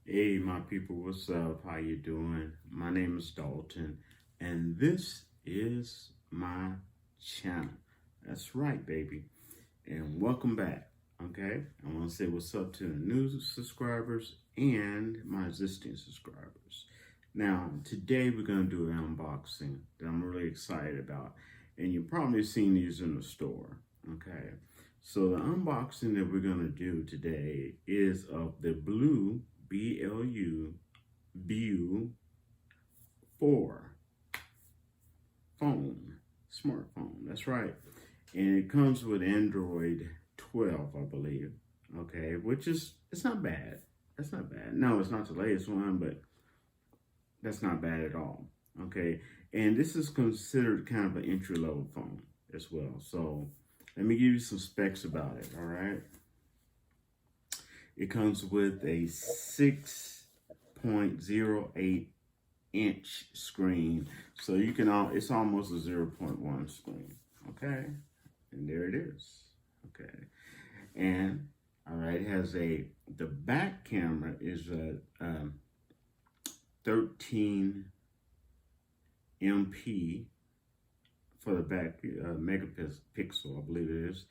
Hey, my people, what's up? How you doing? My name is Dalton, and this is my channel. That's right, baby. And welcome back. Okay, I want to say what's up to the new subscribers and my existing subscribers. Now, today we're going to do an unboxing that I'm really excited about, and you've probably seen these in the store. Okay, so the unboxing that we're going to do today is of the BLU View 4 phone, smartphone. That's right. And it comes with Android 12, I believe. Okay, which is, it's not bad. That's not bad. No, it's not the latest one, but that's not bad at all. Okay, and this is considered kind of an entry-level phone as well. So let me give you some specs about it, all right? It comes with a 6.08 inch screen, so you can it's almost a 0.1 screen. Okay, and there it is. Okay, and all right, it has the back camera is a 13 MP for the back, megapixel, I believe it is,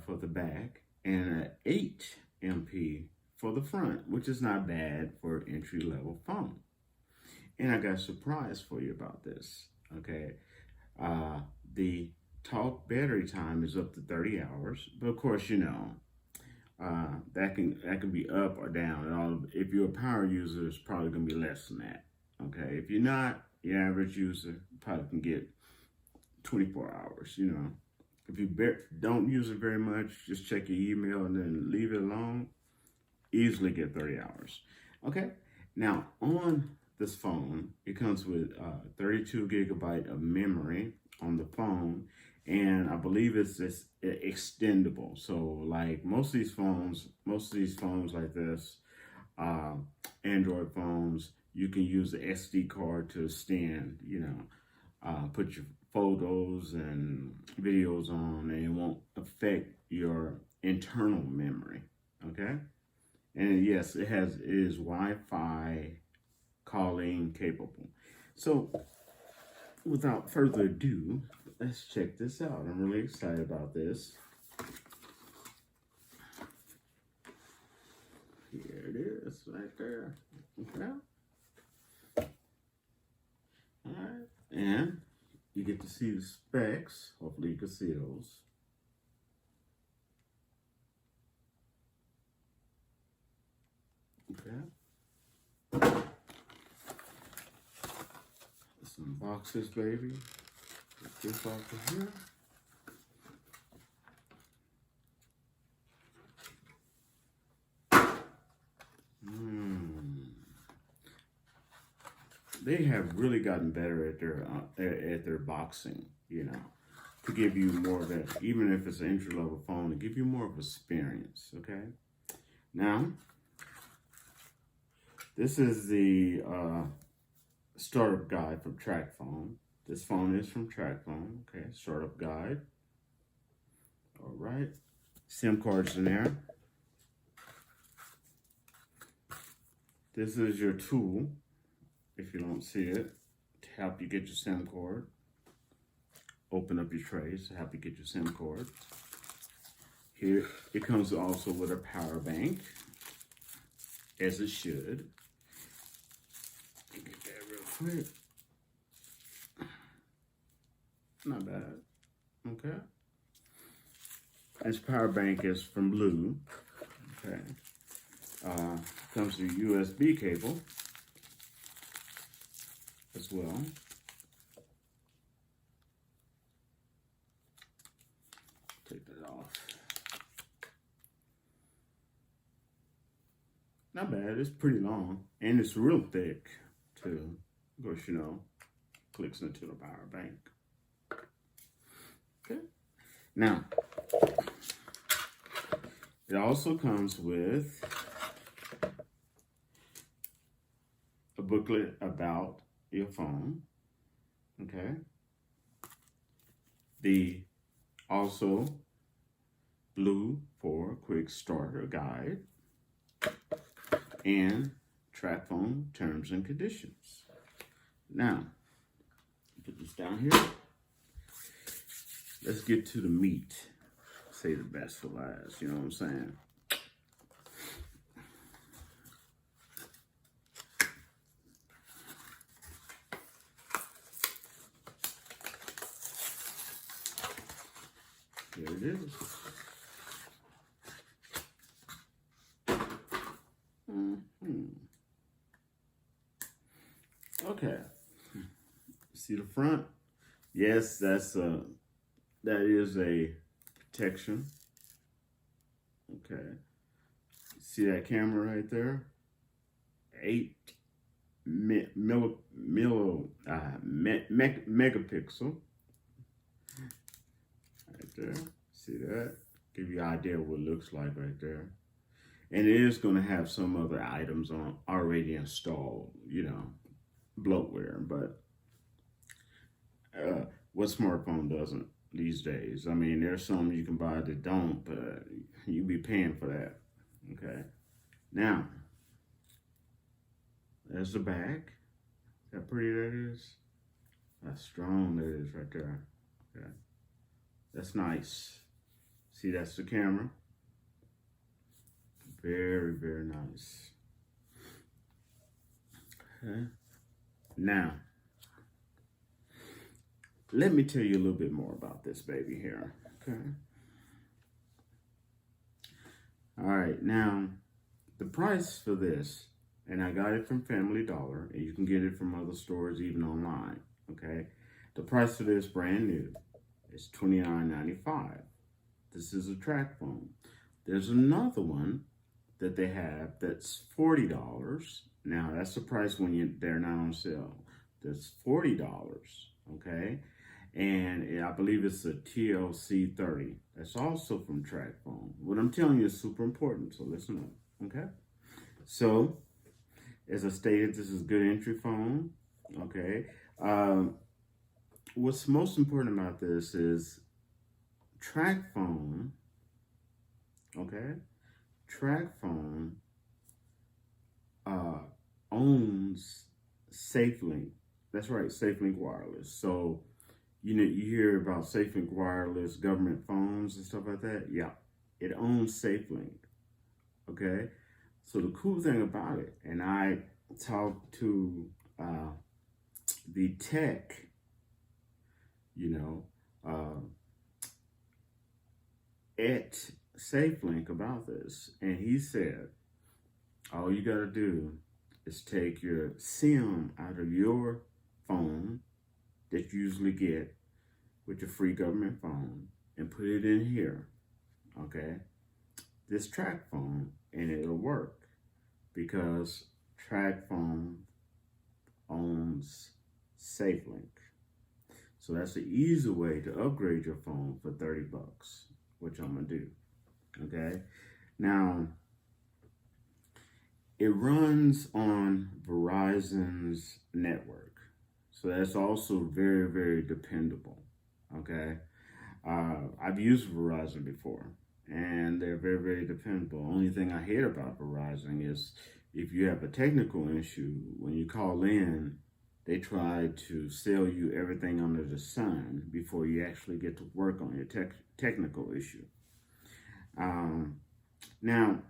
for the back, and an 8 MP for the front, which is not bad for an entry-level phone. And I got a surprise for you about this. Okay, the talk battery time is up to 30 hours, but of course, you know, that can be up or down. And all, if you're a power user, it's probably gonna be less than that. Okay, if you're not, your average user probably can get 24 hours. You know, if you don't use it very much, just check your email and then leave it alone. Easily get 30 hours. Okay, now on this phone, it comes with 32 gigabyte of memory on the phone, and I believe it's extendable. So like most of these phones like this, Android phones, you can use the SD card to extend, you know, put your photos and videos on, and it won't affect your internal memory. Okay, and yes, it is Wi-Fi calling capable. So without further ado, let's check this out. I'm really excited about this. Here it is, right there. Okay. All right, and you get to see the specs. Hopefully you can see those. Okay. Let's unbox this baby. Get this off of here. They have really gotten better at their boxing, you know, to give you more of that, even if it's an entry-level phone, to give you more of experience, okay? Now, this is the startup guide from TrackPhone. This phone is from TrackPhone, okay, startup guide. All right, SIM cards in there. This is your tool, if you don't see it, to help you get your SIM card. Open up your trays to help you get your SIM card. Here, it comes also with a power bank, as it should. Get that real quick. Not bad. Okay. This power bank is from BLU. Okay. Comes with a USB cable as well. Take that off. Not bad. It's pretty long, and it's real thick too. Of course, you know, clicks into the power bank. Okay. Now, it also comes with a booklet about your phone. Okay. The also BLU 4 quick starter guide, and Track phone terms and conditions. Now, put this down here. Let's get to the meat. Say the best for last, you know what I'm saying? Here it is. Okay. See the front? Yes, that is a protection. Okay. See that camera right there? 8 megapixel. Right there. See that? Give you an idea of what it looks like right there. And it is going to have some other items on already installed, you know, bloatware. But what smartphone doesn't these days? I mean, there's some you can buy that don't, but you be paying for that. Okay. Now, there's the back. How pretty that is? How strong that is right there. Okay. That's nice. See, that's the camera. Very, very nice. Okay. Now, let me tell you a little bit more about this baby here. Okay. All right. Now, the price for this, and I got it from Family Dollar, and you can get it from other stores, even online. Okay. The price for this, brand new, is $29.95. This is a track phone. There's another one that they have that's $40. Now that's the price when they're not on sale. That's $40, okay? And I believe it's a TLC 30. That's also from Track Phone. What I'm telling you is super important, so listen up, okay? So, as I stated, this is a good entry phone, okay? What's most important about this is Track Phone, okay? Track Phone owns SafeLink. That's right, SafeLink Wireless. So, you know, you hear about SafeLink Wireless, government phones and stuff like that. Yeah, it owns SafeLink, okay? So the cool thing about it, and I talked to the tech, you know, at SafeLink about this, and he said, all you gotta do is take your SIM out of your phone that you usually get with your free government phone and put it in here, okay? This Track Phone, and it'll work because Track Phone owns SafeLink. So that's the easy way to upgrade your phone for $30, which I'm gonna do, okay? Now, it runs on Verizon's network. So that's also very, very dependable, okay? I've used Verizon before, and they're very, very dependable. Only thing I hate about Verizon is if you have a technical issue, when you call in, they try to sell you everything under the sun before you actually get to work on your technical issue. Now,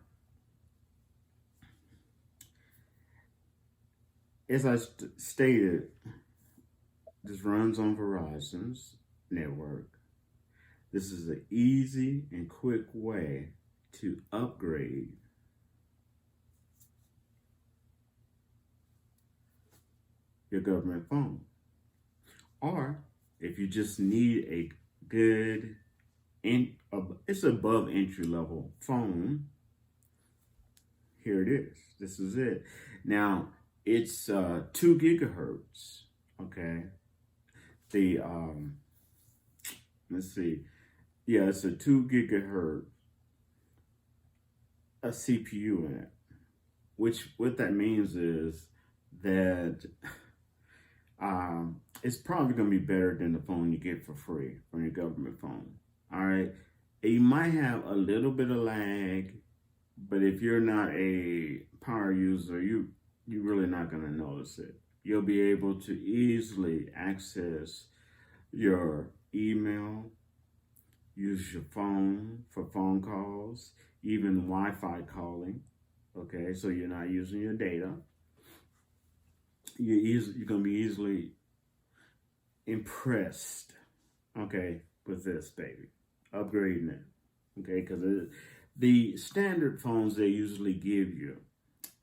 as I stated, this runs on Verizon's network. This is an easy and quick way to upgrade your government phone. Or if you just need a good, it's above entry level phone, here it is. This is it. Now, it's 2 gigahertz, okay? The, let's see. Yeah, it's a 2 gigahertz a CPU in it. What that means is that it's probably going to be better than the phone you get for free from your government phone. All right. You might have a little bit of lag, but if you're not a power user, you're really not going to notice it. You'll be able to easily access your email, use your phone for phone calls, even Wi-Fi calling. Okay, so you're not using your data. You're going to be easily impressed, okay, with this, baby. Upgrading it, okay, because the standard phones they usually give you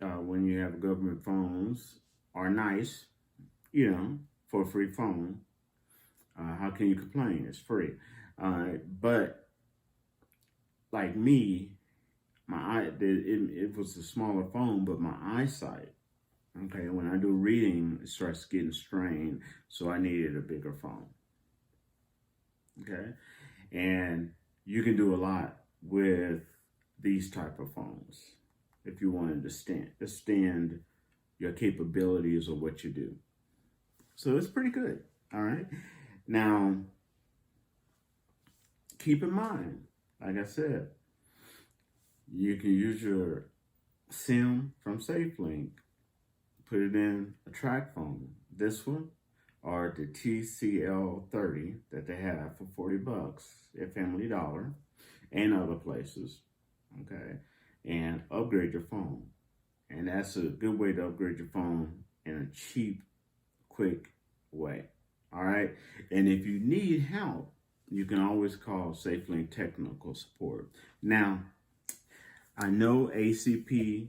when you have government phones are nice, for a free phone. How can you complain? It's free. But like me, it was a smaller phone, but my eyesight, okay, when I do reading, it starts getting strained, so I needed a bigger phone. Okay, and you can do a lot with these type of phones if you wanted to extend your capabilities of what you do. So it's pretty good. All right. Now, keep in mind, like I said, you can use your SIM from SafeLink, put it in a track phone. This one or the TCL30 that they have for $40 at Family Dollar and other places. Okay. And upgrade your phone. And that's a good way to upgrade your phone in a cheap, quick way. All right. And if you need help, you can always call SafeLink Technical Support. Now, I know ACP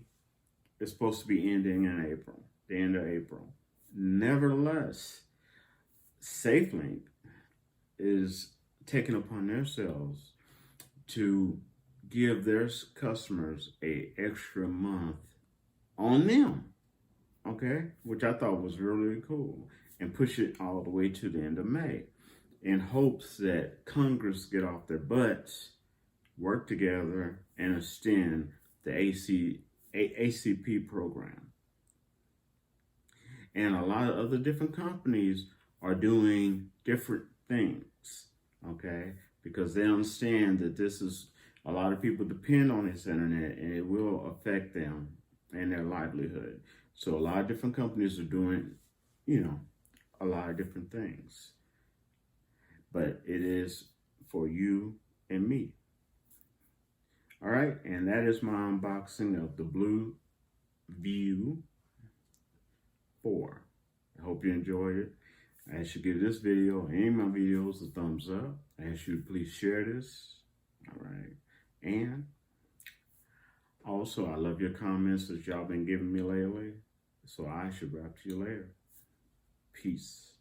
is supposed to be ending in April, the end of April. Nevertheless, SafeLink is taking upon themselves to give their customers an extra month on them, okay, which I thought was really cool, and push it all the way to the end of May in hopes that Congress get off their butts, work together, and extend the ACP program. And a lot of other different companies are doing different things, okay, because they understand that this is, a lot of people depend on this internet and it will affect them and their livelihood. So a lot of different companies are doing, a lot of different things. But it is for you and me. All right, and that is my unboxing of the BLU View 4. I hope you enjoyed it. I ask you to give this video, any of my videos, a thumbs up. I ask you to please share this. All right. And also, I love your comments that y'all been giving me lately. So I should wrap to you later. Peace.